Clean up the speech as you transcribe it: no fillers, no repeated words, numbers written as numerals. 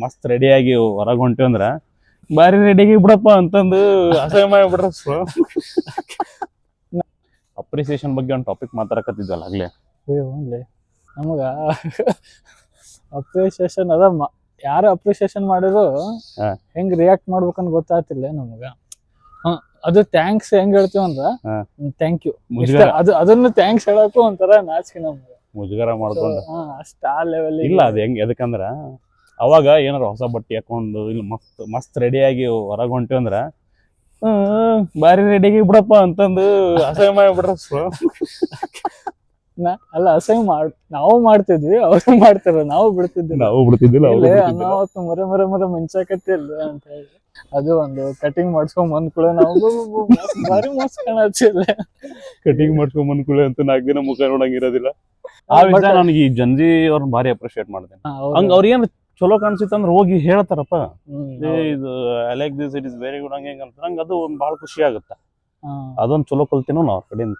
ಮಸ್ತ್ ರೆಡಿಯಾಗಿ ಹೊರಗೆ ಹೊಂಟಿವಿ ಅಂದ್ರ ಬಾರಿ ರೆಡಿಯಾಗಿ ಬಿಡಪ್ಪ ಅಂತಂದು ಅಸಹ್ಯ ಮಾಡಿಬಿಡ್ರ. ಅಪ್ರಿಸಿಯೇಷನ್ ಬಗ್ಗೆ ಒಂದು ಟಾಪಿಕ್ ಮಾತಾಡಕತ್ತಿದ್ವಲ್ಲ ಆಗ್ಲೇ. ಓನ್ಲಿ ನಮಗ ಅಪ್ರಿಸಿಯೇಷನ್ ಅದ ಯಾರು ಅಪ್ರಿಸಿಯೇಷನ್ ಮಾಡಿದ್ರು ಹೆಂಗ್ ರಿಯಾಕ್ಟ್ ಮಾಡ್ಬೇಕಂತ ಗೊತ್ತಾಗ್ತಿಲ್ಲ ನಮಗ. ಅದು ಥ್ಯಾಂಕ್ಸ್ ಹೆಂಗ್ ಹೇಳ್ತೀವಿ ಅಂದ್ರ ಥ್ಯಾಂಕ್ ಯು, ಅದನ್ನು ಥ್ಯಾಂಕ್ಸ್ ಹೇಳಕ್ಕೂ ಒಂಥರ ನಾಚಿಕೆ ನಮ್ಗೆ, ಮುಜುಗರ ಮಾಡ್ಕೊಂಡು ಅಷ್ಟ ಆ ಲೆವೆಲ್ ಇಲ್ಲ. ಅದ್ ಹೆಂಗ್ ಎದಕ್ಕಂದ್ರ ಅವಾಗ ಏನಾರ ಹೊಸ ಬಟ್ಟೆ ಹಾಕೊಂಡು ಇಲ್ಲಿ ಮಸ್ತ್ ರೆಡಿಯಾಗಿ ಹೊರಗೆ ಹೊಂಟಿವಿ ಅಂದ್ರ ಬಾರಿ ರೆಡಿಯಾಗಿ ಬಿಡಪ್ಪ ಅಂತಂದು ಅಸಹ್ಯ ಮಾಡಿಬಿಡ್ರ. ಅಲ್ಲ ಅಸಹ್ಯ ನಾವು ಮಾಡ್ತಿದ್ವಿ, ಅವ್ರು ಮಾಡ್ತಾರ, ನಾವು ಬಿಡ್ತಿದ್ದಿಲ್ಲ. ಅನಾವತ್ತು ಮರ ಮಿಂಚಾಕತ್ತಿಲ್ಲ ಅಂತ ಹೇಳಿ ಅದು ಒಂದು ಕಟಿಂಗ್ ಮಾಡ್ಸ್ಕೊಂಡ್ ಬಂದ್ ಕೂಡ ನಾವು ಬಾರಿ ಮಸ್ತ್ ಕಾಣತ್ತಿಲ್ಲ. ಕಟಿಂಗ್ ಮಾಡ್ಸ್ಕೊಂಡ್ ಬಂದ್ ಕೂಡ ಅಂತ 4 ದಿನ ಮುಖ ನೋಡಂಗಿರೋದಿಲ್ಲ. ಆ ವಿಷಯ ನನಗೆ ಈ ಜನ್ಜಿ ಅವ್ರನ್ನ ಭಾರಿ ಅಪ್ರಿಶಿಯೇಟ್ ಮಾಡ್ತೇನೆ. ಹಂಗ ಅವ್ರಿಗೇನ್ ಚಲೋ ಕಾಣಿಸಿತ್ತಂದ್ರ ಹೋಗಿ ಹೇಳ್ತಾರಪ್ಪ, ಇದು I like this, it is very good, ಹಂಗೆ ಅಂತ. ನಂಗೆ ಅದು ಭಾಳ ಖುಷಿ ಆಗುತ್ತೆ. ಅದೊಂದು ಚಲೋ ಕಲ್ತೀನೋ ನಾವು ಅವ್ರ ಕಡೆಯಿಂದ.